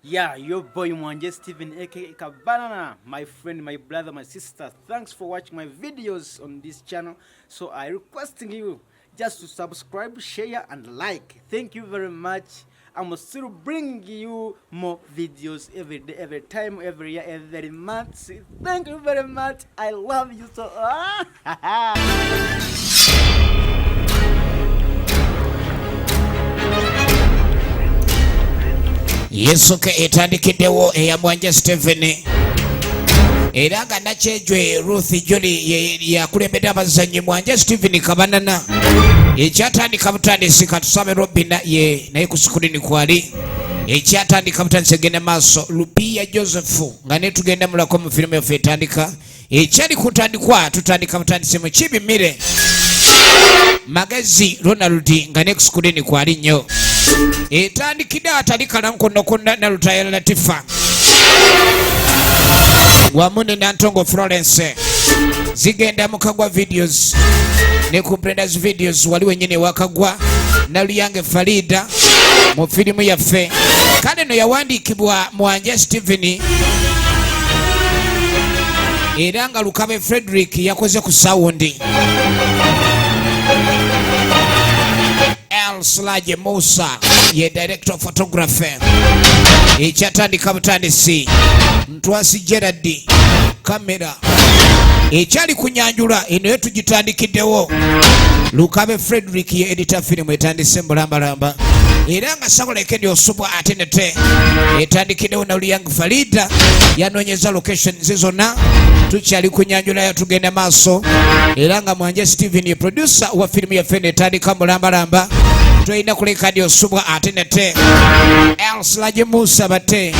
Yeah, your boy Mwanje Stephen aka Kabanana, my friend, my brother, my sister. Thanks for watching my videos on this channel. So I requesting you just to subscribe, share and like. Thank you very much. I'm still bringing you more videos every day, every time, every year, every month. Thank you very much. I love you so. Yesuke etandikiddewo eya Mwanje Stephen era nga NAKYEJWE RUTH yakulembedde abazannyi Mwanje Stephen Kabanana ekyatandika butandisi KATUSHABE ROBINAH ye naye ku sikulini kwali ekyatandika butandisi egenda maaso LUPIIYA nga ne tugenda mulako mu firimu yaffe etandika ekyali kutandikwa tutandika butandisi MUKIIBI MAGEZI RONALD nga ne ku sikulini kwali nnyo etandikidde atali kalankono NALUTAAYA LATIFAH wamu ne NANTONGO FLORENCE zigenda mukagwa videos ne ku Brenda's videos wali wenyine wakagwa NALUYANGE FALIDAH mu firimu yaffe kale no yawandiikibwa Mwanje Stephen era nga Lukabe Frederick yakoze ku sawundi Musa ye director of photography ekyatandika butandisi Ntwasi Gerard kamera ekyali kunyanjula eno yetugitandikiddewo Lukabe Frederick ye editor film etandise mbulambalamba era nga sakoleke ndi osubwa atenete etandikiddewo NALUYANGE FALIDAH yanoonyeza location zizona tukyali kunyanjula yatugenda maaso era nga Mwanje Stephen ye producer wa firimu yaffe netandika mbulambalamba tulina kuleka ndi osubwa atenete Musa bate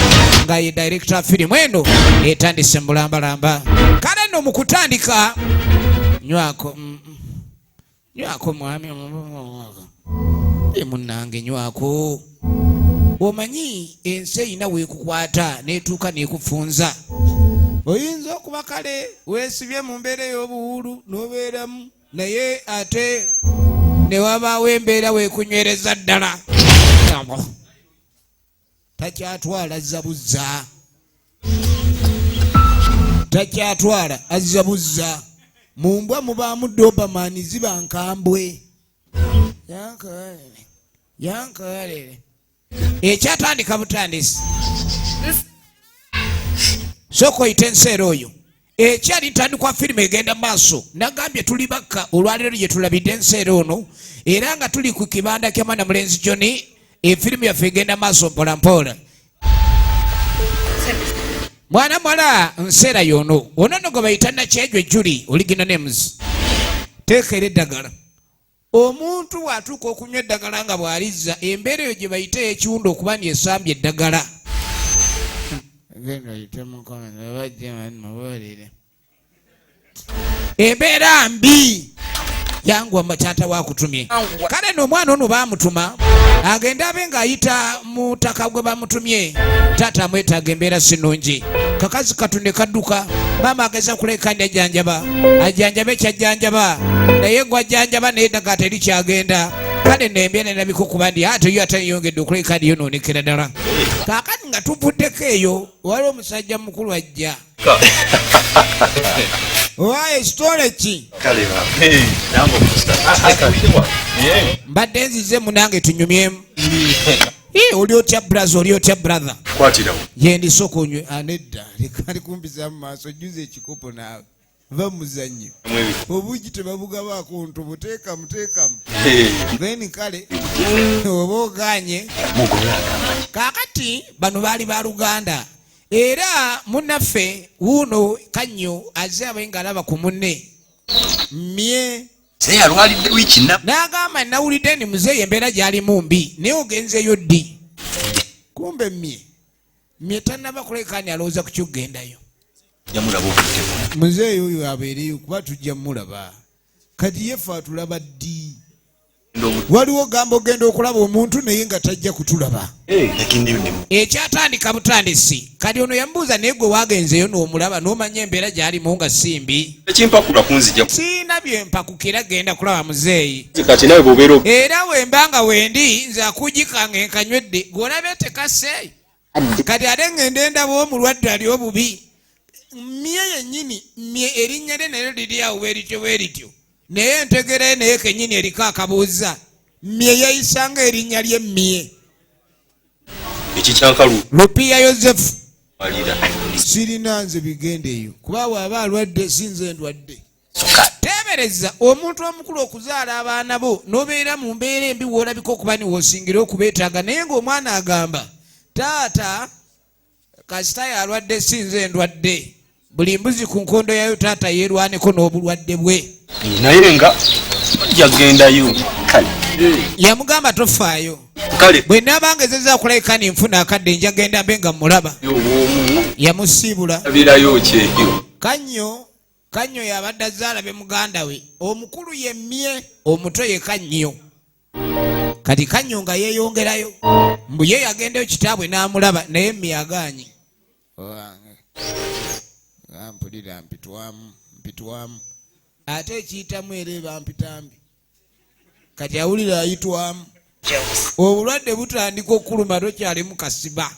nga ye director firimu eno etandise mbulambalamba kale no mukutandika nywako mwami munange nywako omanyi ensi eyina weekukwata netuuka nekufunza oyinza okuba kale weesibye mu mbeera y'obuwulu n'obeeramu naye ate newabaawo embeera weekunywereza ddala takyatwala zabuzza takyatwala azabuzza mu mbwa mubaamu dopamani ziba nkambwe yankalele ekyatandika butandisi soko oyite Nseera oyo ekyali ntandikwa firimu egenda maaso nagambye tuli bakka olwaliro lye tulabidde Nseera ono era nga tuli ku kibanda kya Mwana Mulenzi John efirimu yaffe egenda maaso mpolampola mwana mwala Nseera yono onono gwe bayita NAKYEJWE Julie original names teekera eddagala omuntu watuuka okunywa eddagala nga bw'alizza embeera eyo gye bayita ekiwundo okuba ni esambye eddagala embeera mbi yangu taata wakutumye kale n'omwana ono bamutuma agenda abe ng'ayita mu ttaka gwe bamutumye taata amwetaaga embeera sinungi kakazi katunde kadduka maama ageza kuleka ndi ajanjabe kyajjanjaba naye gwe ajjanjaba naye eddagala terikyagenda kale nembeera erabika okuba ndi ate yo ate yongedde okuleka ndi yonoonekera ddala kaakati nga tuvuddeko eyo waliwo omusajja mukulu ajja owaye ekitole ki mbadde nzize munange tunyumyemu oli otya brother yendisooka onywe anedda lekali kumpiza mu maaso juza ekikopo naawe va muzannyo obugi tebabugabaako nto buteekamu then kale oba oganye kaakati bano baali ba Luganda era munnaffe wuuno Kannyo azze abenga alaba ku munne mye yalwalidde wiiki n'agamba nawulidde ni muzeeyi embeera gy'alimu mbi naye ogenzeyo ddi kumbe mye tannaba kuleka ni alowooza ku kyokgendayo muzeeyi oyo abeereyo kuba tujja mulaba kati yefe atulaba ddi waliwo gamba ogenda okulaba omuntu naye nga tajja kutulaba ekyatandika butandisi kati ono yambuuza naye gwe wagenzeyo n'omulaba n'omanya embeera gy'alimu nga simbi siina byempakukira genda kulaba muzeeyi era wemba nga wendi nze akugikanga enkanywedde gw'olabye tekase kati ate ngende ndaba omulwadde ali obubi mmye yennyini mmye erinnya lye nayo liri awo bwerityo naye ntegere naye kennyini eriko akabuuza mmye yayisanga erinnya lye mmye ekikyakalu Lupiiya Yozefu FALIDAH sirina nze bigende eyo kuba bw'aba alwadde sinze ndwadde teebereza omuntu omukulu okuzaala abaana bo n'obeera mu mbeera embi woolabika okuba niwoosingira okubeetaaga naye ng'omwana agamba taata kasita yalwadde sinze ndwadde buli mbuzi ku nkondo yayo taata yeerwaneko n'obulwadde bwe naye nga yagendayo kale yamugamba tofaayo kale bwe naabanga ezeza okulabika ninfuna akadde nja genda mbe nga mulaba yamusiibula abirayo kyekyo Kanyo yabadde azaalabe muganda we omukulu ye mmye omuto ye Kannyo kati Kannyo nga yeeyongerayo mbu ye yagendayo kitaabwe n'amulaba naye mmye agaanye mpulira mpitwamu ate ekiyitamu era eba mpitambi kati awulira ayitwamu obulwadde butandika okuluma tokyalimu kasiba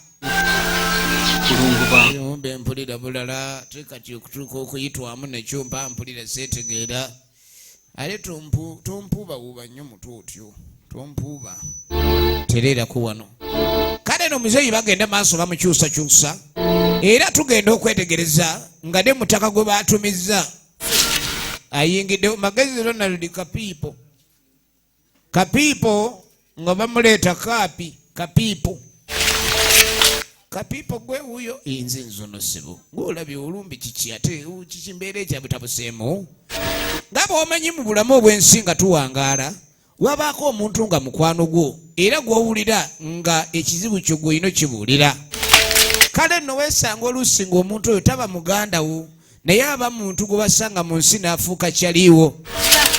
mbe mpulira bulala tekati okutuuka okuyitwamu nekyompa mpulira seetegeera ate tompuubawuuba nnyo mutu otyo tompuuba tereerako wano kale no muzeeyi bagenda maaso bamukyusakyusa era tugenda okwetegereza nga ne mutaka gwe baatumizza ayingidde magezi Ronald kapiipo nga bamuleeta kapiipo gwe wuyo nze nzonosebo ng'olabye olumbi kiki ate kikimbeera ekyabutabuseemu nga bw'omanyi mu bulamu obw'ensi nga tuwangaala wabaako omuntu nga mukwano gwo era gw'owulira nga ekizibu kyo gw'olina kibuulira kale nno weesanga oluusi ng'omuntu oyo taba muganda wo naye aba muntu gwe basanga mu nsi n'afuuka kyaliiwo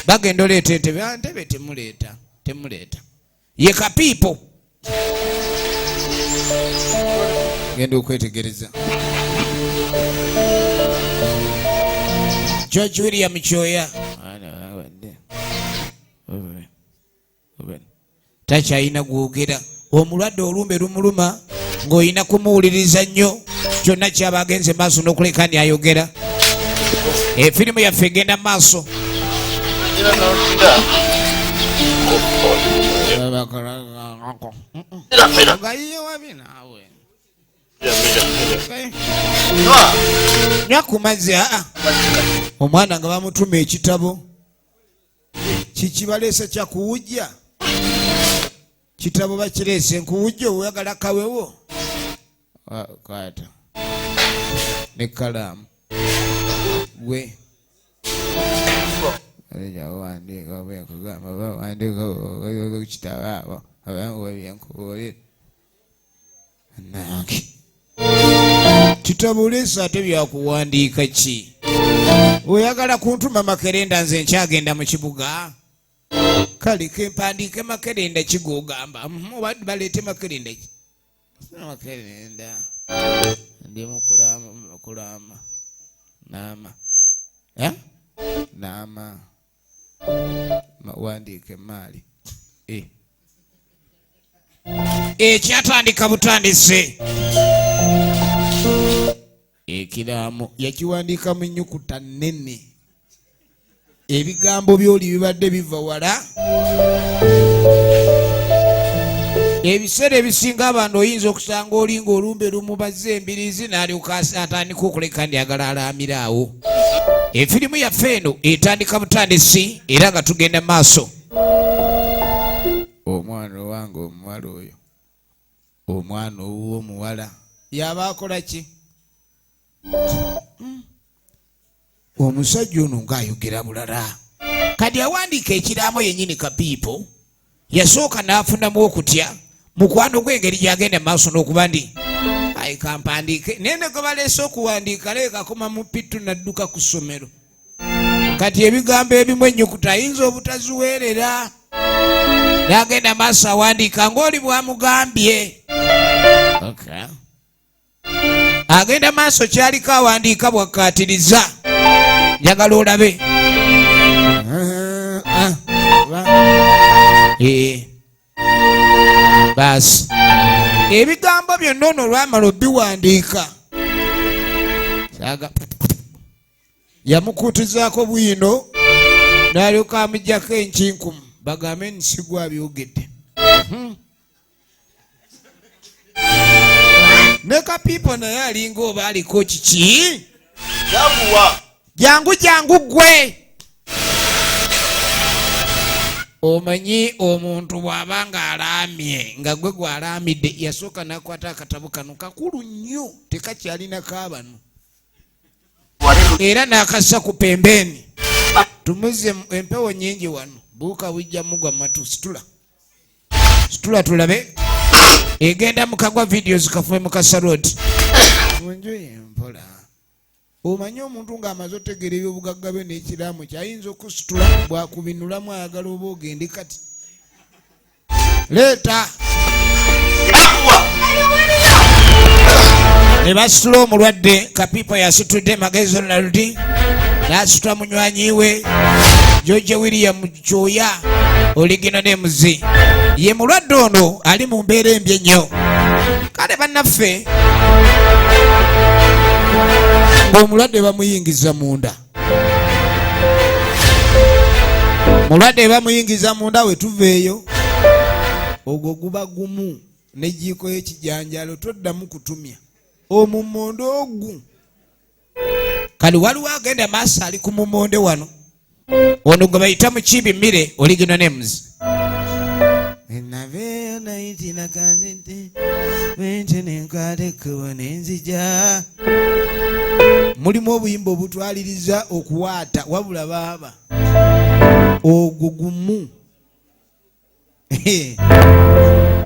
bagenda oleeta entebe temuleeta ye kapiipo genda okwetegereza George William Kyoya takyalina gwogera omulwadde olumbe lumuluma ng'olina kumuwuliriza nnyo kyonna kyaba agenze maaso n'okuleka ni ayogera efirimu yaffe egenda maaso nywa ku mazzi omwana nga bamutuma ekitabo kikibaleese kyakuwujja kitabo bakireese nkuwujja oyagala kawewo kwata ne kalaamu gwe kitabo leesa ate byakuwandiika ki oyagala kuntuma makerenda nze nkyagenda mu kibuga kale kempandiike makerenda kigogamba obadde baleete makerenda ki makerenda ndimu kulama nama wandiike maali ekyatandika butandise ekiraamo yakiwandiika mu nnyukuta nnene ebigambo byoli bibadde biva wala ebiseera ebisinga abantu oyinza okusanga olinga olumbe lumubaze embirizi n'alyoka atandika okuleka ndyagala alaamira awo efirimu yaffe eno etandika butandisi era nga tugenda maaso omwana owange omuwala oyo omwana ow'omuwala yaba akola ki omusajja ono ng'ayogera bulala kati awandiika ekiraamo yennyini kapiipo yasooka n'afunamu okutya mukwano gw'engeri gy'agenda maaso n'okuba ndi ayi kampandiike naye ne gwe baleese okuwandiika leeka koma mu pittu nadduka ku ssomero kati ebigambo ebimu ennyukuta ayinza obutaziweerera n'agenda maaso awandiika ng'oli bwamugambye agenda maaso kyaliko awandiika bwakkaatiriza njagala olabe baasi ebigambo byonna ono lwamala obiwandiika saga yamukutizaako bwino n'alyoka amuggyako enkinkumu bagambe Nsigwa abyogedde. Ne Kapipo naye alinga oba aliko kiki jangu gwe. Omanyi omuntu bw'aba nga alaamye nga gwe gw'alaamidde yasooka n'akwata akatabo kano kakulu nnyo tekakyalinako abano era n'akassa ku pembeeni tumuze empewo nnyingi wano buuka bujja mugwa matu situla tulabe egenda mukagwa videos kafume mukasaloti munjoye mpola. Omanyi omuntu ng'amaze otegeera ebyobugagga bwe n'ekiraamu kyayinza okusitula bwakubinulamu ayagala oba ogende kati leeta ne basitula omulwadde. Kapipo yasitudde Magezi RONALD n'asitula munywanyi we George William Kyoya Oligino Nemuzi. Ye mulwadde ono ali mu mbeera embi ennyo. Kale bannaffe omulwadde bamuyingiza munda. Mulwadde bamuyingiza munda we tuveeyo ogwo guba gumu n'ejjiiko y'ekijanjalo toddamu kutumya omummonde ogu. Kali waliwo agenda maaso ali ku mummonde wano ono gwe bayita MUKIIBI mmire Oligino Nemuzi. Naveeyo nayitina kanzite wente nenkwate kubo nenzija. Mulimu obuyimba obutwaliriza okuwaata wabula baaba ogwo gumu.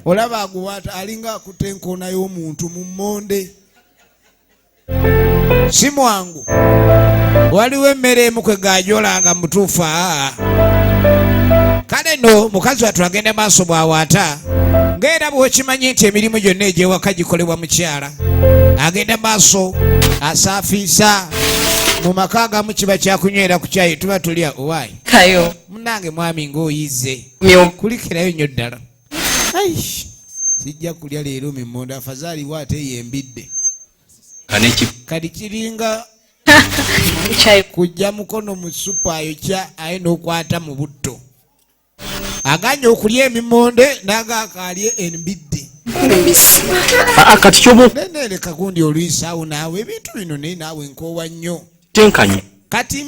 Olaba aguwaata alinga akutte enkoona y'omuntu mu mmonde. Si mwangu waliwo emmere emu kwe gaajolanga mutuufu. Kale no mukazi wattu agenda maaso bw'awaata ng'era bw'okimanyi nti emirimu gyonna egy'ewaka gikolebwa mukyala. Agenda maaso asaafiisa mu maka agamu kiba kyakunywera ku kyayi tuba tulya owaayi kayo munange mwami ng'oyize kulikirayo nnyo ddala. Sijja kulya leero mimmonde afazaaliwo ate yembidde kati kiringa kujja mukono mu supu ayokya aye n'okwata mu butto aganya okulya emimmonde n'agaakalye embidde. Kati kyobonereka gundi oluyisaawo naawe ebintu bino naye naawe nkoowa nnyo kati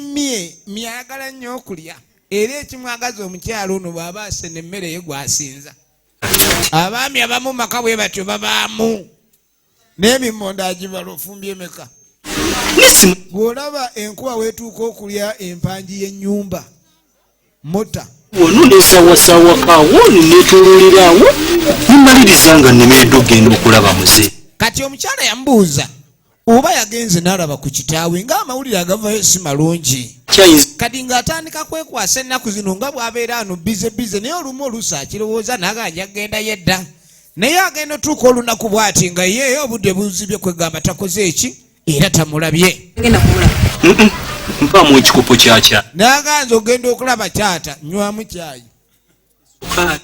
myagala nnyo okulya era ekimwagaza omukyalo ono bw'aba asena emmere ye gwasinza. Abaami abamu maka bwe batyo babaamu n'emimmonde agibala ofumbye emeka. Bw'olaba enkuba weetuuka okulya empanji y'ennyumba mota wano nesawasawakawo netololerawo nimaliriza nga nnemeredde ogenda okulaba muze. Kati omukyala yamubuuza oba yagenze n'alaba ku kitaawe ng'amawulire agavayo si malungi. Kati ng'atandika kwekwasa ennaku zino nga bw'abeera ano bize naye olumu oluusi akirowooza n'aganja agenda yedda naye agenda otuuka olunaku bw'ati nga ye obudde buzibye kwegamba takoze eki era tamulabye. Mpamu ekikopo kyakya n'aganza ogenda okulaba kyata nywamu kyayi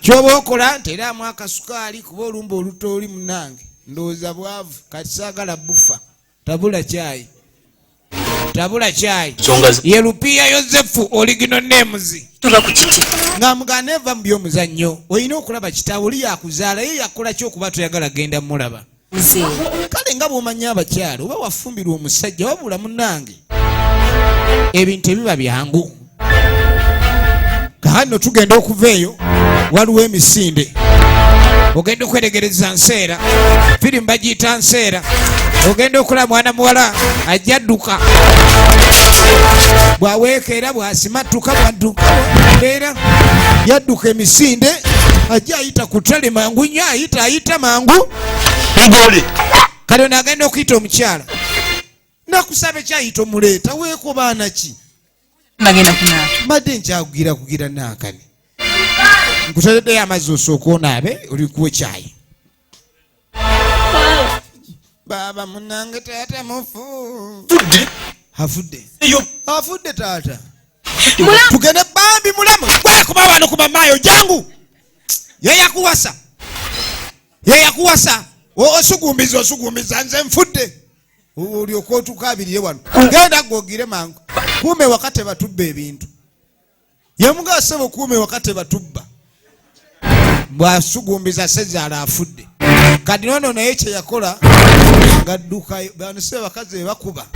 kyoba okola nteraamu akasukaali kuba olumba olutooli munange ndowooza bwavu kati saagala bufa tabula kyayi ye LUPIIYA Yozefu Oligino Nemuzi ng'amugana eva mu by'omuzannyo olina okulaba kitaawe oli yakuzaala ye yakola ki okuba toyagala genda mulaba. Kale nga bw'omanyi abakyala oba wafumbirwa omusajja wabula munange ebintu ebiba byangu. Kahano tugenda okuva eyo waliwo emisinde ogenda okweregereza Nseera firimu bagiyita Nseera ogenda okulaba mwana muwala ajja adduka bw'aweekeera bw'asimattuka bwadduka mbeera yadduka emisinde ajja ayita ku ttale mangu nnyo ayita mangu igole. Kale ono agenda okuyita omukyala nakusaba ekyayita omuleeta weeko baana ki mbadde nkyakugira naakani nkutereddeyo amazzi osooka onaabe olikuwa ekyayi. Baba munange taata mufu afudde taata tugende bambi mulamu kuba wano kuba maayo jangu yeyakuwasa osugumbiza nze nfudde olyoka otukabirire wano genda gwogire mangu kuume wakati batubba ebintu yamugasa kuume wakati batubba bwasugumbiza sezaala afudde kati nono naye kye yakola nga dduka banuse bakazi bebakuba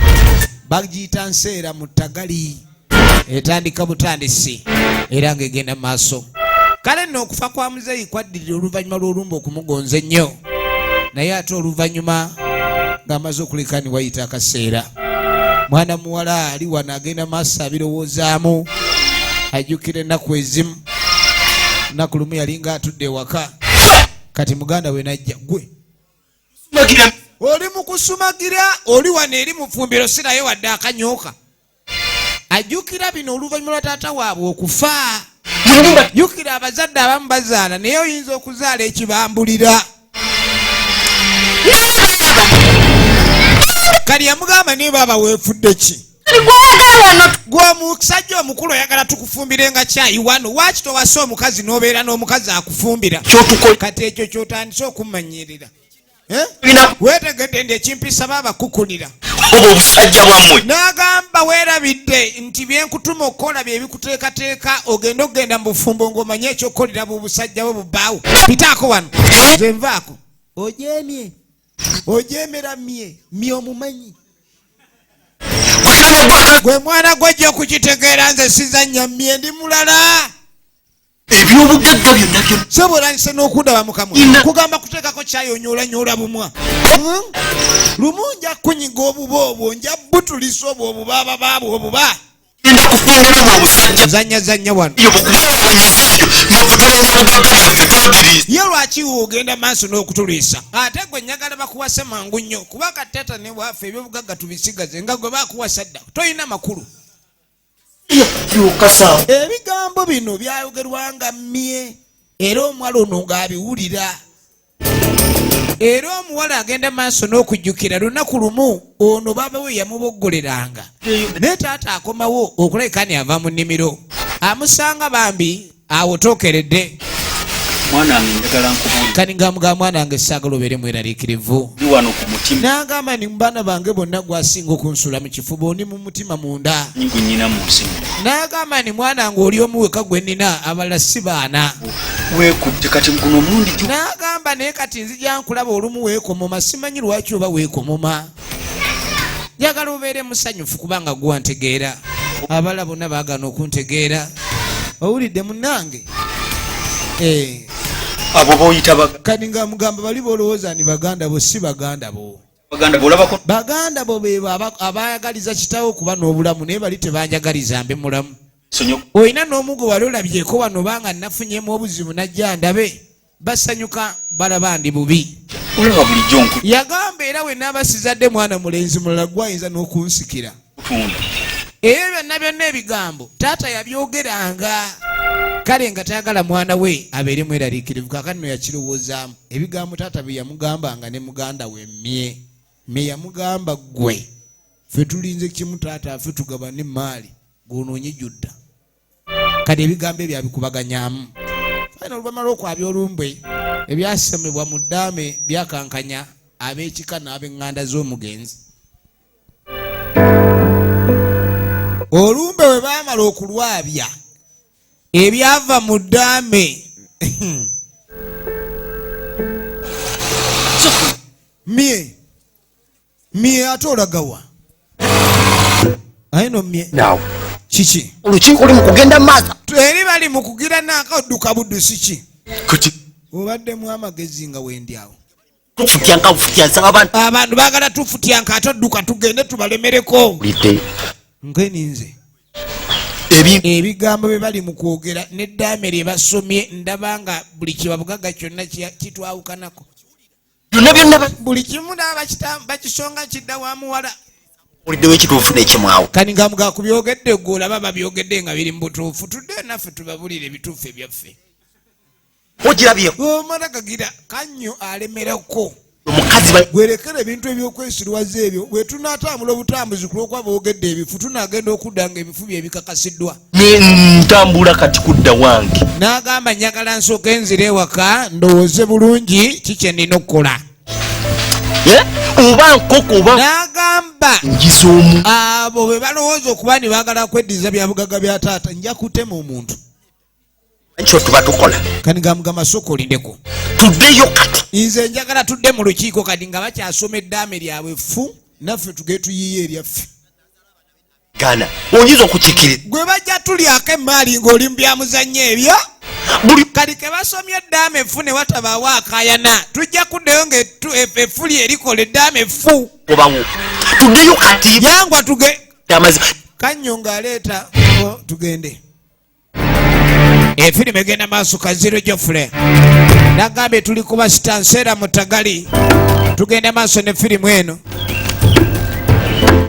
bagiyita Nseera mu Taggali etandika butandisi era ng'egenda maaso kale nno okufa kwa muzeeyi kwaddirira oluvannyuma lw'olumba okumugonza ennyo naye ate oluvannyuma ng'amaze okuleka ni wayita akaseera mwana muwala ali wano agenda maaso abirowoozaamu ajjukira ennaku ezimu nnaku lumu yalinga atudde ewaka kati muganda we najja gwe oli mu kusumagira oli wano eri mu ffumbiro siraye wadde akanyooka ajjukira bino oluvannyuma lwa taata waabwe okufa jjukira abazadde abamu bazaala naye oyinza okuzaala ekibambulira kali yamugamba naye baaba weefudde ki gwe omusajja omukulu oyagala tukufumbire nga kyayi wano waaki towasa omukazi n'obeera n'omukazi akufumbira kati ekyo kyotandise okumanyirira weetegedde ndi ekimpisa baabakukulira obusajja bwammwe n'agamba weerabidde nti byenkutuma okukola bye bikuteekateeka ogenda mu bufumbo ng'omanye ekyokukolera bubusajja bwe bubbaawo pitaako wano nze nvaako ojeemera mye omumanyi gwe mwana gwejja okukitegeera nze sizannya mye ndi mulala ebyobugagga byonna sobolanise n'okundaba mukamwe kugamba kuteekako kyayonyoola bumwa lumu nja kunyiga obuba obwo nja butulisa obwo obubaaba baabwe obuba genda kufungulamu obusajja zanya wano ye lwaki ogenda maaso n'okutulwisa ate gwe nyagala bakuwase mangu nnyo kuba katata ne bwaffe ebyobugagga tubisigaze nga gwe bakuwasa dda toyina makulu ebigambo bino byayogerwanga mye era omwala ono ng'abiwulira era omuwala agenda maaso n'okujjukira lunaku lumu ono baaba we yamuboggoleranga naye taata akomawo okulabika ni ava mu nnimiro amusanga bambi awo tookeredde mwanange njagala nkubuulire kani ng'amugamba mwanange saagala obeere mweraliikirivu ndi wano ku mutima n'agamba ni mu baana bange bonna gwasinga okunsula mu kifuba oni mu mutima munda nyingu nnyina mu nsi n'agamba ni mwanange oli omu weka gwe nnina abalala si baana weekutte kati guno omulundi n'agamba naye kati nzija nkulaba olumu weekomoma simanyi lwaki oba weekomoma njagala obeere musanyufu kubanga gwe wantegeera abalala bonna baagana okuntegeera owulidde munnange abo boyita kati nga mugamba bali bolowooza ni baganda bo si baganda bo olabako baganda bo beebo abayagaliza kitawo okuba n'obulamu naye bali tebanjagaliza mbe mulamu olina n'omugo wali olabyeko wano banga nafunyemu obuzibu najja ndabe basanyuka balaba ndi bubi olaba bulijjo nkulu yagamba era we naabasizadde mwana mulenzi mulala gwayinza n'okunsikira ebyo byonna byonna ebigambo taata yabyogeranga kale nga tayagala mwana we abeere mweraliikirivu kaakati no yakirowoozaamu ebigambo taata bye yamugambanga ne muganda we mye yamugamba gwe ffe tulinze kimu taata affe tugabane maali gwonoonye judda kati ebigambo ebyo abikubaganyaamu fayina oluvannyuma lw'okwabya olumbwe ebyasemebwa mu ddaame byakankanya ab'ekika n'ab'eŋŋanda z'omugenzi olumbe bwe baamala okulwabya ebyava mu ddaame mye ate olagawa ayino mye kiki olukiiko oli mu kugenda maaso eri bali mu kugira naakadduka buddusi ki obaddemu amagezi nga wendi awo tufutyanka bufutyansa abantu baagala tufutyanka ate odduka tugende tubalemereko ngeninze ebigambo bye bali mu kwogera n'eddaame lye basomye ndaba nga buli kibabugagga kyonna kitwawukanako byonna byonna buli kimu bakisonga kidda wa muwala oliddewo ekituufu n'ekimwawo kani nga muga kubyogedde gwe olaba babyogedde nga biri mu butuufu tudde naffe tubabulire ebituufu ebyaffe ogirabyeko omala gagira kannyo alemerako omukazi gwerekera ebintu ebyokwesirwaza ebyo bwe tunaatambula obutambuzi ku lwokuba boogedde ebifu tunagenda okudda nga ebifu bye bikakasiddwa ntambula kati kudda wange n'agamba njagala nsooka enzira ewaka ndowooze bulungi kikye nina okukola oba nkoko oba n'agamba ngisoomu abo bwe balowooza okuba ne baagala kweddiza bya bugagga bya taata nja kutema omuntu ekyo tuba tukola kati ng'amugamba sooka olindeko tuddeyo kati nze njagala tudde mu lukiiko kati nga bakyasoma eddaame lyabwe fu naffe tugee tuyiye eryaffe gana oyinza okukiikirira gwe bajja tulyako emaali ng'oli mu byamuzannyo ebyo kati ke basomye eddaame effu ne watabaawo akaayana tujja kuddeyo ng'effu lye erikola eddaame effu obawo tuddeyo kati yangwa amazima kannyo ng'aleeta tugende efirimu egenda maaso kaziro jofule nagambye tuli kuba sita Nseera mu Taggali tugenda maaso ne firimu eno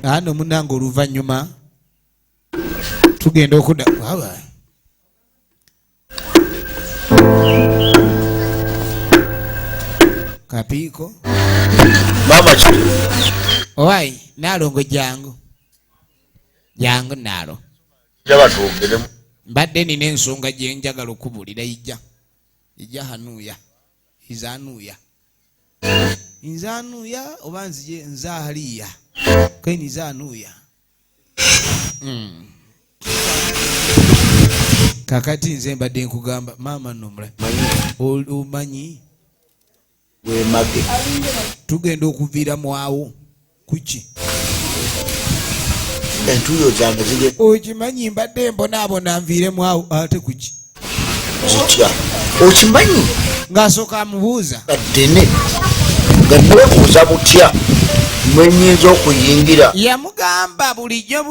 ano munange oluvannyuma tugenda okudda kapiiko mama ki owai naalongo jangu naalo jabatwogeremu mbadde nina ensonga gye njagala okubuulira ijja hanuuya nzaanuuya oba nzije nzaaliya kwe nizaanuuya kakati nze mbadde nkugamba maama nomula omanyi wemage tugenda okuviira mwawo kuki entuuyo zange zige okimanyi mbadde mbonaabona nviire mwawo ate kuki zitya okimanyi ng'asooka amubuuza addene nga nebuuza butya mwenyinza okuyingira yamugamba bulijjo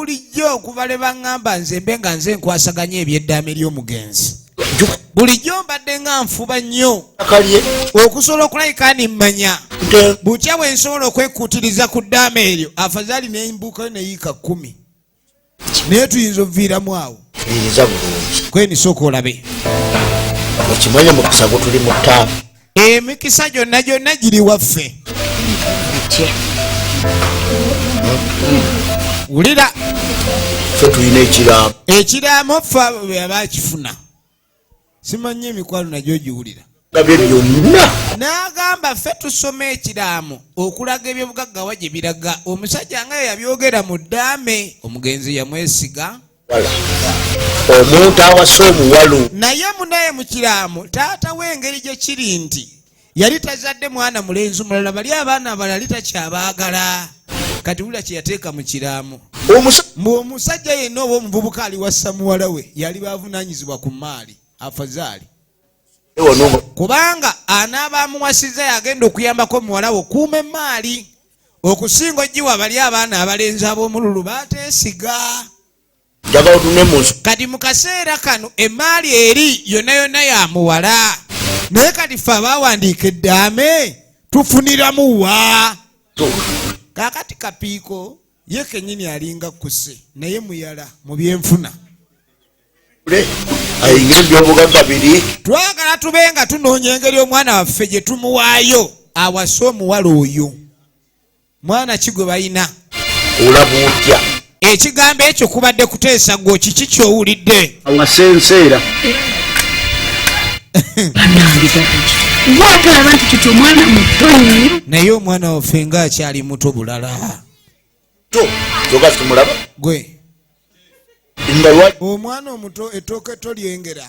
okuva le baŋŋamba nze mbe nga nze nkwasaganya ebyeddaame ly'omugenzi bulijjo mbadde nga nfuba nnyo akalye okusobola okulayika nimmanya butya bwe nsobola okwekuutiriza ku ddaame eryo afazaali nembuukayo neyiika 10 naye tuyinza obuviiramu awo iriza bulungi kwenisooka olabe okimanya mukisa gwe tuli mu ttaamu emikisa gyonna giri waffe wulira ffe tulina ekiraamo ffe abakifuna simanyi emikwalo nagyo giwulira nabyo byonna n'agamba ffe tusoma ekiraamo okulaga ebyobugaggawa gye biraga omusajja nga yabyogera mu ddaame omugenzi yamwesiga omuntu awasa omuwalo naye munaye mu kiraamo taata w'engeri gye kiri nti yali tazadde mwana mulenzi mulala bali abaana abalala takyabaagala kati wulira kye yateeka mu kiraamo omusajja yenna oba omuvubuka ali wassa muwala we yali bavunaanyizibwa ku maali afazaali kubanga anaaba amuwasiza yagenda okuyambako muwala we okuuma emaali okusinga ogiwa bali abaana abalenzi ab'omululu bateesiga kati mu kaseera kano emaali eri yonna ya muwala naye kati ffe abaawandiika eddaame tufuniramu wa kakati kapiiko ye kennyini alinga kuse naye muyala mu byenfuna ayingira ebyobugagga biri twagala tube nga tunoonya engeri omwana waffe gye tumuwaayo awase omuwala oyo mwana ki gwe balina olaba otya ekigambo ekyo kubadde kuteesa gwe kiki kyowulidde awase Nseera gwatolaba nti kiti omwana muto nnyo naye omwana waffe ngaakyali muto bulala kyoga tumulaba gwe nga omwana omuto ettooke tolyengera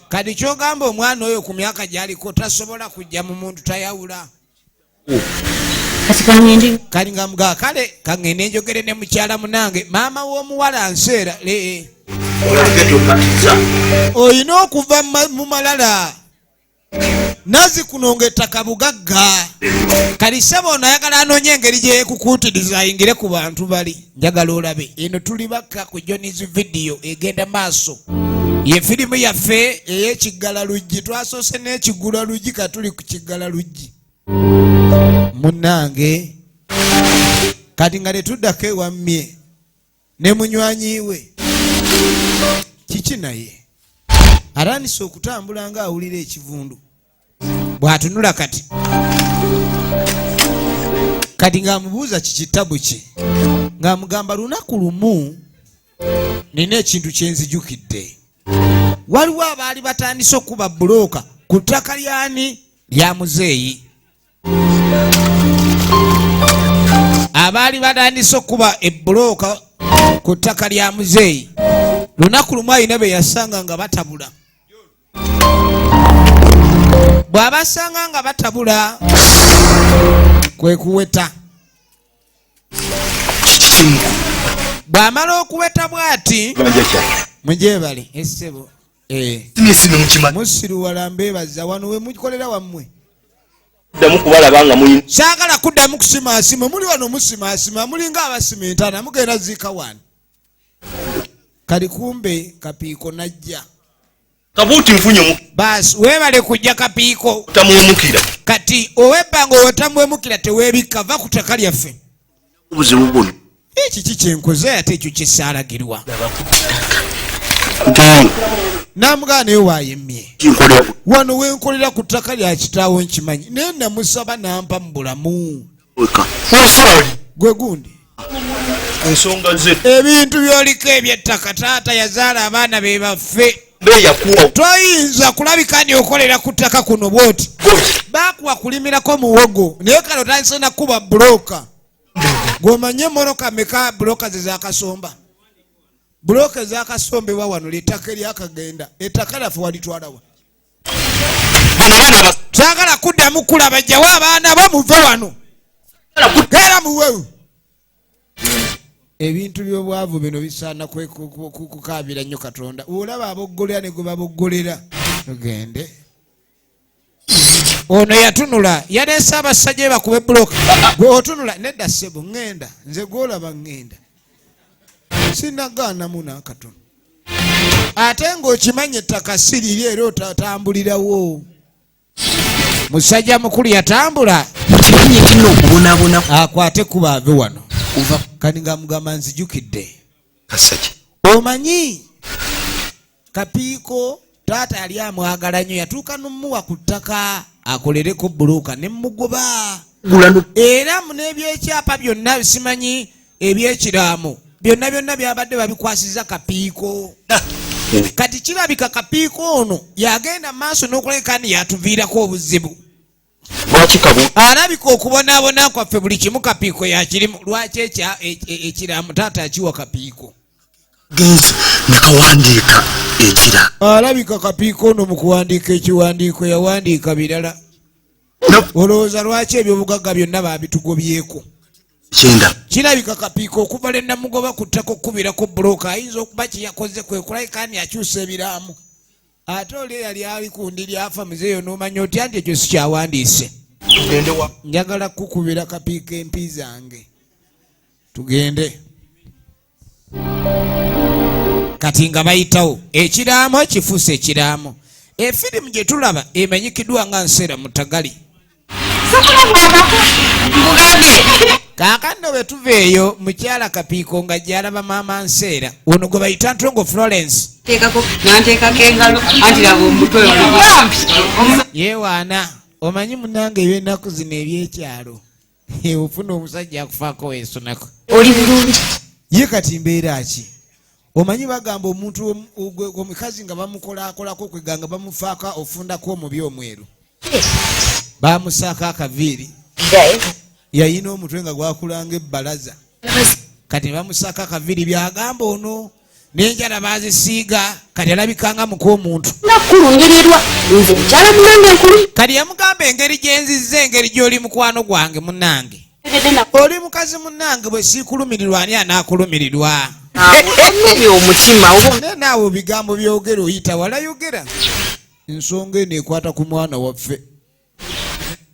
kati kyogamba omwana oyo ku myaka gy'aliko tasobola kujja mu muntu tayawula kali nga mugaa kale kaŋŋende njogere ne mukyala munange maama w'omuwala Nseera oyina okuva mu malala nazikuno ng'ettaka bugagga kali ssebo ono ayagala anoonye engeri gye yeekukuutiriza ayingire ku bantu bali njagala olabe eno tuli bakka ku Johnny's video egenda maaso ye firimu yaffe ey'ekiggala luggi twasoose n'ekiggula luggi katuli ku kiggala luggi munnange kati nga tetuddako ewammye ne munywanyi we kiki naye aranisa okutambula nga awulira ekivundu bw'atunula kati ng'amubuuza kikitabu kye ng'amugamba lunaku lumu nina ekintu kye nzijukidde waliwo abaali batandise okuba bulooka ku ttaka lyani lya muzeeyi baali batandise okuba ebbulooka ku ttaka lya muzeeyi. Lunaku lumu ayina be yasanga nga batabula. Bw'abasanga nga batabula kwe kuweta. Bw'amala okuweta bw'ati mugyebale essebo. Musiru walambe baza wano we mukolera wammwe. Saagala kuddamu kusimaasima muli wano musimaasima mulinga abasimintana mugenda ziika wano. Kali kumbe Kapiiko najja. Kabuuti nfunye Basi weebale kujja Kapiiko. Tamuwemukira. Kati ow'ebbanga otamuwemukira teweebikka va ku ttaka lyaffe. Obuzibu buno. Kiki kyenkoze ate ekyo kyesaalagirwa. Namugaa naye waayemmye. Wano wenkolera ku ttaka lya kitaawo nkimanyi naye namusaba nampa mu bulamu. Gwe gundi. Ensonga ze. Ebintu byoliko eby'ettaka taata yazaala abaana be baffe. Toyinza kulabika ni okolera ku ttaka kuno bwoti. Baakuwa kulimirako muwogo naye kale otandise na kuba bulooka. Gw'omanye mmotoka meka bulooka ze zaakasomba. Bulooka ezaakasombebwa wano ly'ettaka eryakagenda. Ettaka lyaffe walitwala wa. Saagala kuddamu kulaba jjawo abaana bo muve wano. Era muwewu. Ebintu by'obwavu bino bisaana kukaabira nnyo Katonda. Olaba aboggolera ne gwe baboggolera. Tugende. Ono yatunula yaleese abasajja bakube bulooka. Gwe otunula nedda ssebo ŋŋenda nze gw'olaba ŋŋenda. Sinagaanamu n'akatono. Ate ng'okimanya ettaka si liri era otatambulirawo. Musajja mukulu yatambula. Kimanyi ekirina okubonaabona. Akwate kuba ave wano. Kani nga mugamba nzijukidde. Kasaki. Omanyi Kapiiko taata yali amwagala nnyo yatuuka n'omuwa ku ttaka akolereko bulooka ne mmugoba. Era n'ebyekyapa byonna simanyi ebyekiraamo byonna byabadde babikwasiza Kapiiko. Kati kirabika Kapiiko ono yagenda maaso n'okuleka ni yatuviirako obuzibu. Alabika okubonaabona kwaffe buli kimu Kapiiko yakirimu. Lwaki ekiraamo taata akiwa Kapiiko? Genzi nakawandiika ekira. Alabika Kapiiko ono mu kuwandiika ekiwandiiko yawandiika birala. Olowooza lwaki ebyobugagga byonna baabitugobyeko? Kirabika Kapiiko okuva lwe namugoba ku ttaka okkubirako bulooka ayinza okuba kye yakoze kwe kulabika ni akyusa ebiraamu. Ate oli yali ali ku ndi lyafa muzeeyo n'omanya otya nti ekyo sikyawandiise. Njagala kukubira Kapiiko empi zange. Tugende. Kati nga bayitawo ekiraamo kifuuse ekiraamo. Efirimu gye tulaba emanyikiddwa nga Nseera mu Taggali. Kaakano bwe tuva eyo mukyala Kapiiko nga gy'alaba maama Nseera ono gwe bayita Ntongo Florence. Nanteekako engalo anti laba omutwe omugambi. Yeewaana omanyi munnange eby'ennaku zino eby'ekyalo ofuna omusajja akufaako weesonako. Oli bulungi. Ye kati mbeera ki? Omanyi bagamba omuntu omukazi nga bamukolakolako kweganga bamufaako ofundako omubi omweru. Bamusaako akaviiri. Yayina omutwe nga gwakulanga ebbalaza. Kati bamusaako akaviiri byagamba ono n'enjala bazisiiga kati alabikanga mukomuntu. Nakulungirirwa nze mukyala munange enkulu. Kati yamugamba engeri gyenzizza engeri gy'oli mukwano gwange munnange. Oli mukazi munnange bwe siikulumirirwa ani anaakulumirirwa? Emmeri omutima naye naawe bigambo byogera oyita walayogera. Ensonga eno ekwata ku mwana waffe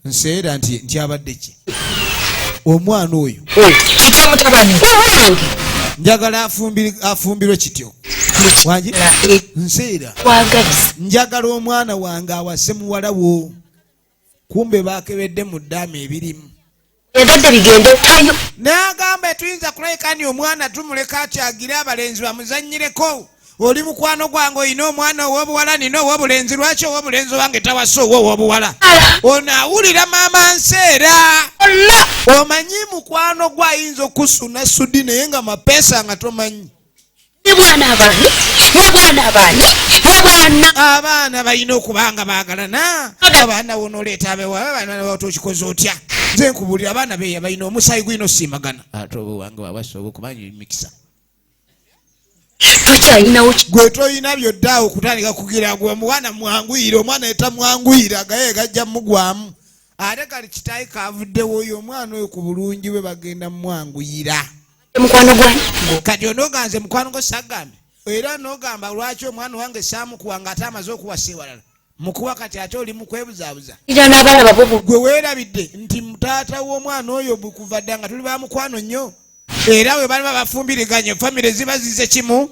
Nseera nti abadde ki? Omwana oyo kitya mutabani wange njagala afumbirwe kityo. Wangi Nseera njagala omwana wange awase muwala wo. Kumbe baakebedde mu ddaama ebirimu. Yadadde bigende tayo. N'agamba tuyinza kulabika ni omwana tumuleka akyagire abalenzi bamuzannyireko. Oli mukwano gwange oyina omwana ow'obuwala nina ow'obulenzi. Lwaki ow'obulenzi wange tawasa ow'obuwala? Ono awulira maama Nseera. Omanyi mukwano gwe ayinza okusuna sudi naye nga mapeesa nga tomanyi. abaana balina okubanga baagalana. Abaana wonoleta abaana tokikoze otya. Nze nkubulira abaana beya balina omusayi gwino simagana. Ate obuwange wabasobola okubanja emikisa. Gwe toyina byodda okutandika kugira gwe omwana mwanguyire omwana etamwanguyira gaye gajja mugwamu. Ate kali kitayi kavuddewo oyo omwana oyo ku bulungi bwe bagenda mwanguyira. Mukwano gwange. Kati onoganze mukwano go sagambe. Era nogamba lwaki omwana wange saamukuwanga ate amaze okuwasa ewalala. Mukuwa kati ate oli mukwebuzaabuza. Gwe weerabidde nti mutaata w'omwana oyo kuva dda nga tuli bamukwano nnyo. Era we bali bafumbiriganye famire ziba zize kimu.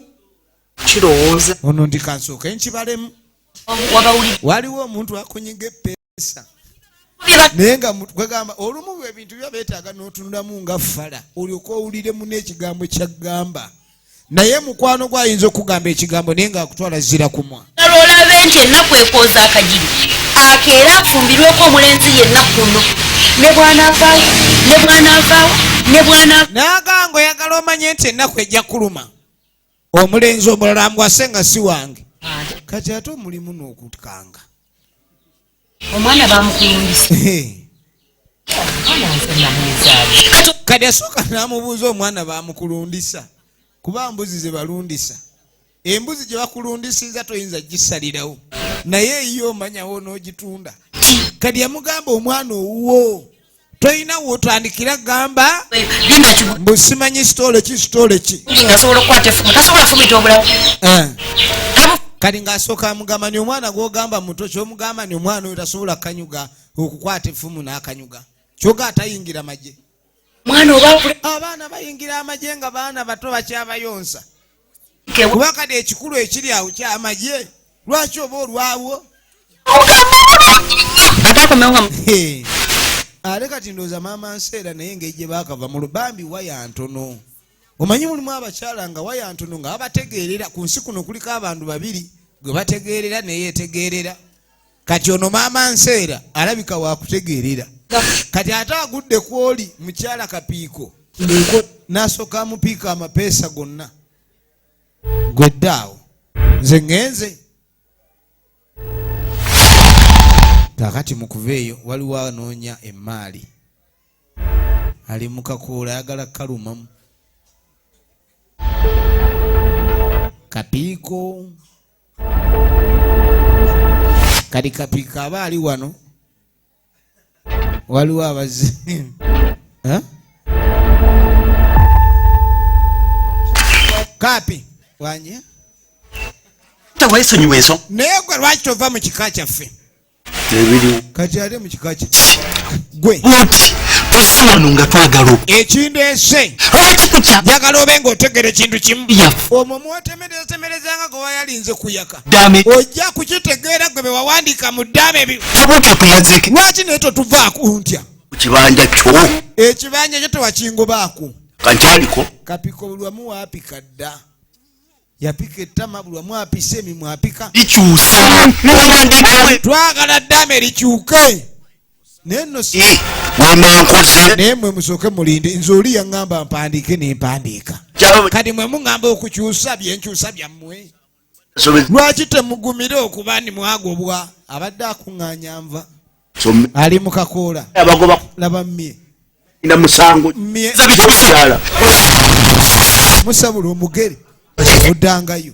Kirowooza. Ono ndi kansooka enkibalemu. Waliwo omuntu akunyiga eppeesa. Naye nga kwegamba olumu ebintu byo beetaaga n'otunulamu nga ffala olyoka owuliremu n'ekigambo kyagamba. Naye mukwano gwayinza okugamba ekigambo naye nga akutwala zira kumwa. Olabe nti ennaku ekooza akagiri akeera afumbirweko omulenzi yenna kuno ne bw'anaavaawo n'agamba oyagala omanye nti ennaku ejja kuluma omulenzi omulala amwase nga si wange. Kati ate omulimu n'okukanga omwana bamukulundisa. Kati asooka n'amubuuza omwana bamukulundisa kuba mbuzi ze balundisa. Embuzi gye bakulundisiza toyinza gisalirawo naye eyo omanyawo n'ogitunda. Kati yamugamba omwana owuwo toyina wotandikira gamba mbu simanyi sitole ki. Kati ng'asooka amugamba ni omwana gw'ogamba muto ky'omugamba ni omwana oyo tasobola kanyuga okukwata effumu n'akanyuga kyoga atayingira magye. Abaana bayingira amagye nga baana bato bakyabayonsa. Kuba kati ekikulu ekiri awo kyamagye lwaki oba olwawo. Ale kati ndowooza maama Nseera naye ng'ejje baakava mu lubambi waya ntono. Omanyi mulimu abakyala nga waya ntono nga babategeerera ku nsi kuno kuliko abantu babiri gwe bategeerera neyetegeerera. Kati ono maama Nseera alabika waakutegeerera. Kati ate agudde kwoli mukyala kapiiko n'asooka amupiika amapeesa gonna. Gweddaawo nze ngenze. Kakati mukuva eyo waliwo anoonya emaali. Ali mu kakoola ayagala kalumamu. Kapiiko kati kapiiko aba ali wano waliwo abazi kapi wanye tawayesonyiwa ensonga naye gwe lwaki tova mu kika kyaffe kati ate mu kika kye gwe oti tozze wano nga twagala ekindeese lwaki tutya njagala obe ng'otegera ekintu kimu omwo mwotemerezanga gwe wayalinze kuyaka ojja kukitegeera gwe be wawandiika mu ddaame obuti otuyazeeke lwaki naye totuvaako ntya ku kibanja kyo ekibanja kyo tewakingobaako kankyaliko kapiko buli wamu waapika dda yapika ettama buli wamu apisa emimwa apika likyusa twagala ddaame likyuke naye nno wemankoze naye mwe musooke mulinde nze oli yaŋŋamba mpandiike nempandiika kati mwe muŋŋamba okukyusa byenkyusa byammwe lwaki temugumire okuba ni mwagobwa abadde akuŋŋaanya nva ali mu kakoola laba mmye musabula omugere oddangayo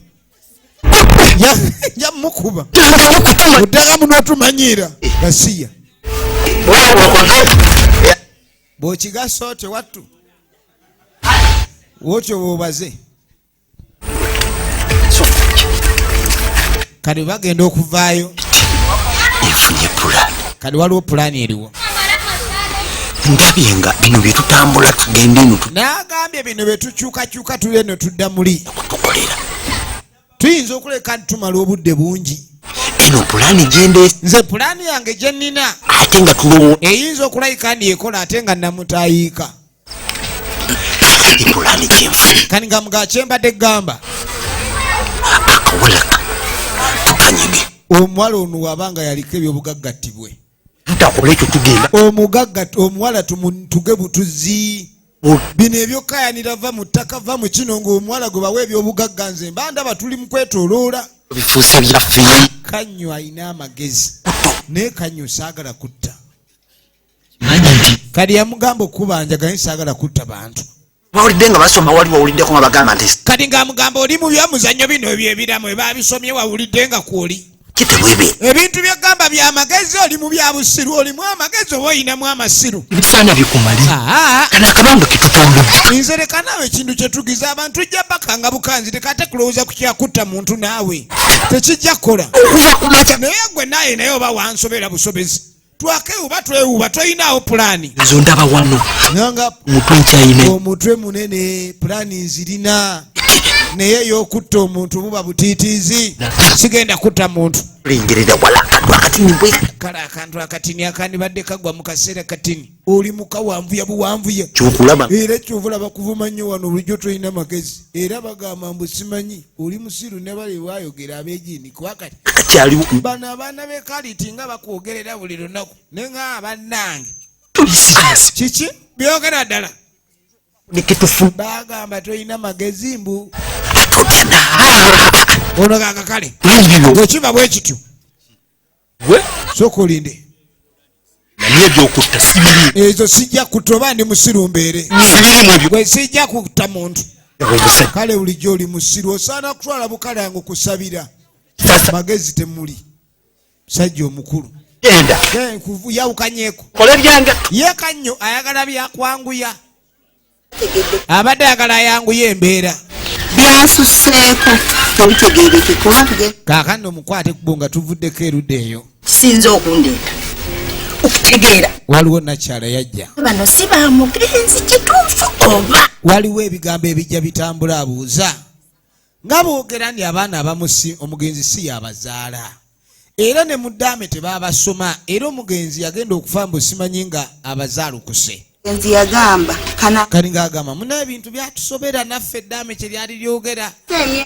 jamukuba oddangamu n'otumanyiira gasiya bw'okigasa tewattu wotyo bw'obaze kati bagenda okuvaayo efunye pulani kati waliwo pulaani eriwo ndabye nga bino byetutambula tugende eno n'agambye bino byetukyukakyuka tuli eno tudda muli kutukolera tuyinza okuleka tumala obudde bungi eno pulani gyende nze pulaani yange gye nnina ate nga tulowo eyinza okulayika ndyekola ate nga namutayiika pulani gyenfu kani nga mga kyembadde gamba akawulaka tukanyige omuwala ono wabanga yaliko ebyobugaggatibwe tutakola ekyo tugenda omuwala tuge butuzi bino ebyokayanira va mu ttaka va mu kino ng'omuwala gwe bawa ebyobugagga nze mba ndaba tuli mu kwetooloola. bifuuse byaffe. Kanyu alina amagezi naye Kanyu saagala kutta. Kati yamugamba okubanja gaye saagala kutta bantu. Bawulidde nga basoma wali wawuliddeko nga bagamba nti kati ng'amugamba oli mu byamuzannyo bino ebyebiramu ebabisomye wawulidde nga kwoli. kitebwebe. Ebintu byagamba byamagezi oli mu byabusiru olimu amagezi oba oyinamu amasiru. Ebisaana bikumali. Kana akabanga ketutondedde. Nze leka naawe ekintu kye tugiza abantu ojja bakanga bukanzi tekate kulowooza ku kyakutta muntu naawe tekijja kukola. Naye gwe naye naye oba wansobera busobezi. Twakewuba twewuba toyinaawo pulaani. Ezo ndaba wano. Nanga omutwe nkyayine. Omutwe munene pulaani nzirina. Naye y'okutta omuntu buba butiitiizi. Sigenda kutta muntu. Lingerera wala akantu akatini bwe. Kale akantu akatini akandibadde kagwa mu kaseera katini. Oli mukawanvuya buwanvuya. Kyokulaba. Era kyovulaba kuvuma nnyo wano bulijjo toyina magezi. Era bagamba mbu simanyi oli musiru ne bali waayogera abeejiini kwakati. Kyaliwo. Bano abaana b'e Kaliti nga bakwogerera buli lunaku. Ne nga bannange. Tulisiraasi. Kiki? Byogera ddala. Nekitufu. Bagamba toyina magezi mbu. Atogana. Ono kakakale. Bwekiba bwe kityo. We? Sooka olinde. Naye ebyokutta sibiri. Ezo sijja kutoba ndi musiru mbeere. Sibiri mu byo. Gwe sijja kutta muntu. Omusajja. Kale bulijjo oli musiru osaana kutwala bukale yange kusabira. Magezi temuli. Musajja omukulu. Genda. Yawukanyeeko. Kola byange. Ye Kanyu ayagala byakwanguya. Abadde ayagala ayanguye embeera. Byasuseeko tebitegeereke kuba kaakano omukwate kubo nga tuvuddeko erudde eyo. kisinza okundeeta okutegeera Waliwo nakyala yajja. bano si bamugenzi kituufu oba Waliwo ebigambo ebijja bitambula abuuza. Nga boogera ndi abaana abamu omugenzi si yabazaala. Era ne muddaame tebaabasoma era omugenzi yagenda okufa mbu simanyi nga abazaalukuse. enzi yagamba kana Kali ng'agamba muna ebintu byatusobera naffe eddaame kye lyali lyogera.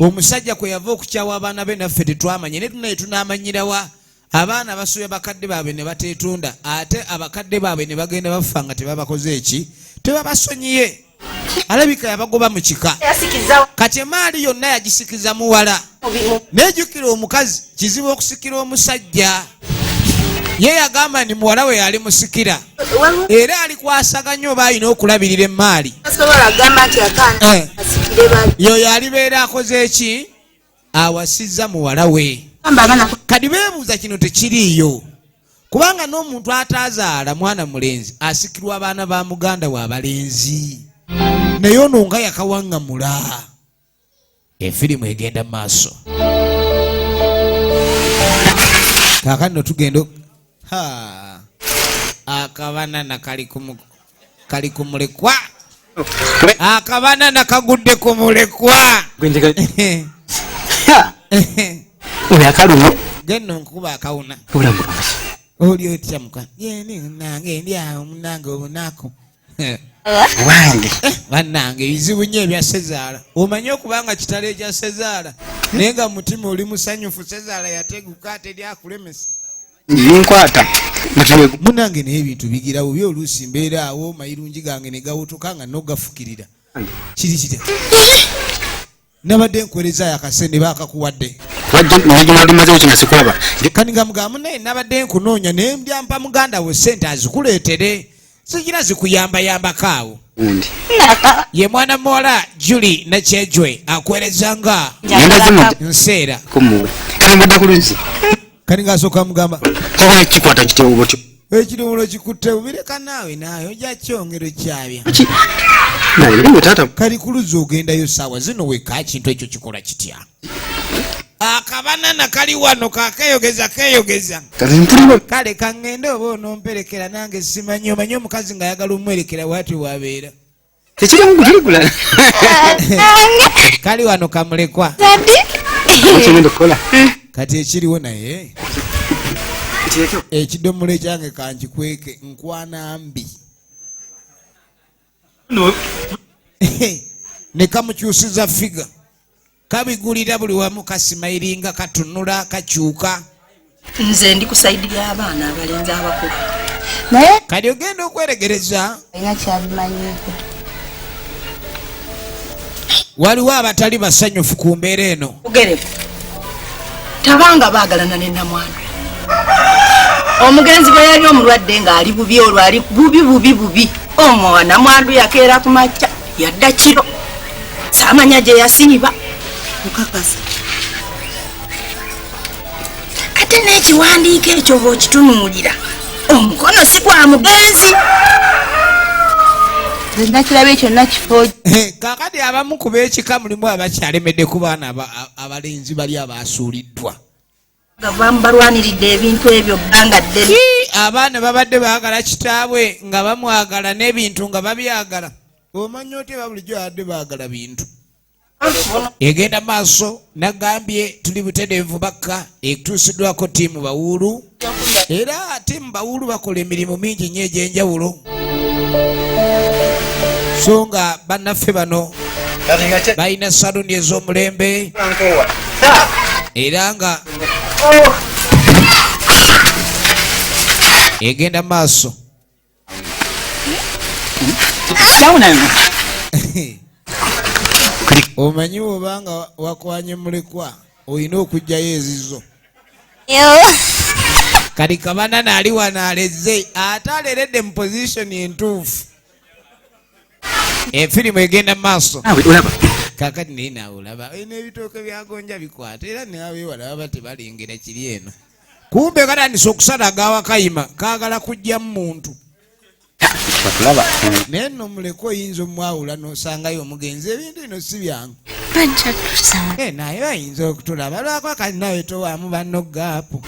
Omusajja kwe yava okukyawa abaana be naffe tetwamanye ne tunaye tunaamanyirawa. Abaana basubya bakadde baabwe ne bateetunda ate abakadde baabwe ne bagenda bafa nga tebabakoze eki tebabasonyiye. Alabika yabagoba mu kika. Kati emaali yonna yagisikiza muwala. Nejjukira omukazi kizibu okusikira omusajja. Ye yagamba ni muwala we yali musikira. Era alikwasaganya oba alina okulabirira emaali. Yo yalibeera akoze eki? Awasizza muwala we. Kati beebuuza kino tekiriiyo. Kubanga n'omuntu ataazaala mwana mulenzi asikirwa abaana ba muganda wa balenzi. Naye ono nga yakawaŋŋamula. Efirimu egenda mu maaso. Kaakano tugenda akabanana kali ku mulekwa. Akabanana kagudde ku mulekwa. Genda nkuba akawuna. Oli otya muka. Nange ndi awo munange obunaku. Wange. Bannange ebizibu nnyo ebya Sezaala. Omanyi okubanga kitalo ekya Sezaala. Naye nga mutima oli musanyufu Sezaala yateguka ate lyakulemesa. Nkwata. Munange naye ebintu bigirawo byoluusi mbeera awo mayirungi gange ne gawutuka nga nogafukirira. Kiri kitya? Nabadde nkuweerezaayo akasente baakakuwadde. Kani nga mugamba naye nabadde nkunoonya naye mbyampa muganda wo ssente azikuleetere. Sigira zikuyambayambako awo. Ye mwana muwala Julie Nakyejwe akwerezanga Nseera. Kani ng'asooka mugamba Kikwata kitebo botyo. ekirowolo kikutte bubireka naawe ojja kyongero kyabya. Kali kuluza ogendayo saawa zino weka kintu ekyo kikola kitya? Akabanana kali wano kakeyogeza. Kale kangende oba onomperekera nange simanyi omanyi omukazi nga ayagala omwerekera bw'ati bw'abeera. Kali wano kamulekwa. Kati ekiriwo naye ekidomola ekyange kankikweke nkwana mbi. Ne kamukyusiza figa. Kabigulira buli wamu kasimayiringa katunula kakyuka. nze ndi kusaidirya abaana abalenzi abakulu Kali ogenda okweregereza. alina kyabimanyiiko waliwo abatali basanyufu ku mbeera eno. Ogerefu tabanga baagalana ne Namwandu. Omugenzi bwe yali omulwadde ng'ali bubi olwo ali bubi. Omwana Namwandu yakeera ku makya yadda kiro. Saamanya gye yasiiba. Mukakasa. Ate n'ekiwandiiko ekyo bw'okitunuulira omukono si gwa mugenzi. Nakiraba ekyo nakifo. Kakati abamu ku b'ekika mulimu abakyalemedde ku baana abalenzi bali abaasuuliddwa. Gavaamu balwaniridde ebintu ebyo bbanga ddene. Abaana babadde baagala kitaabwe nga bamwagala n'ebintu nga babyagala. Omanya otya bulijjo abadde baagala bintu. Egenda maaso nagambye tuli butereevu bakka etuusiddwako ttiimu Bawuulu. Era ttiimu Bawuulu bakola emirimu mingi nnyo egy'enjawulo. So nga bannaffe bano balina saluni ez'omulembe era nga egenda maaso. Omanyi obanga wakwanye mulekwa olina okugjayo ezizo. Kati Kabanana ali wano alezze ate aleredde mu position entuufu. Efirimu egenda maaso. Kakati naye naawe olaba n'ebitooke byagonja bikwata era nawe wala baba tebalengera kiri eno. Kumbe katandise okusala agawakayima kaagala kujjamu muntu. Naye nno muleko oyinza omwawula n'osangayo omugenzi ebintu bino si byangu. Naye bayinza okutulaba lwako kati nawe towaamu banno gaapu.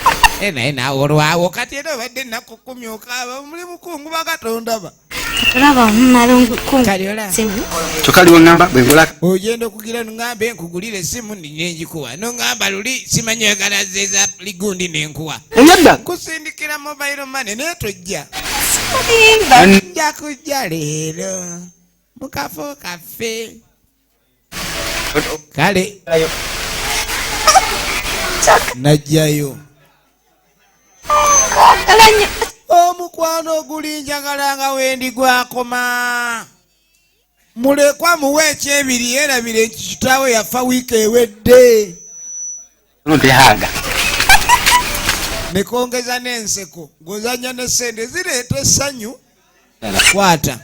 Naye naawe olwawo kati era obadde ennaku 10 okaaba muli mukungu bakatondaba. Ogenda okugira nŋambe nkugulira essimu ninengikuwa noŋŋamba luli simanyi oyagala zeeza ligundi nenkuwa nkusindikira mobile money naye tojja. Nja kujja leero mu kafo kaffe. Kale najjayo omukwano oguli njagala nga wendi gwakoma. Mulekwa muwe ekyebiri yerabire nti kitaawe yafa wiiki ewedde. Nekongeza n'enseko ng'ozanya n'essente zireeta essanyu. Kwata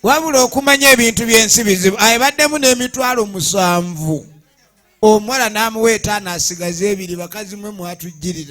wabula okumanya ebintu by'ensi bizibu. Ayibaddemu n'emitwalo 7. Omuwala n'amuwa 5 asigaza 2 bakazi mwe mwatujjirira.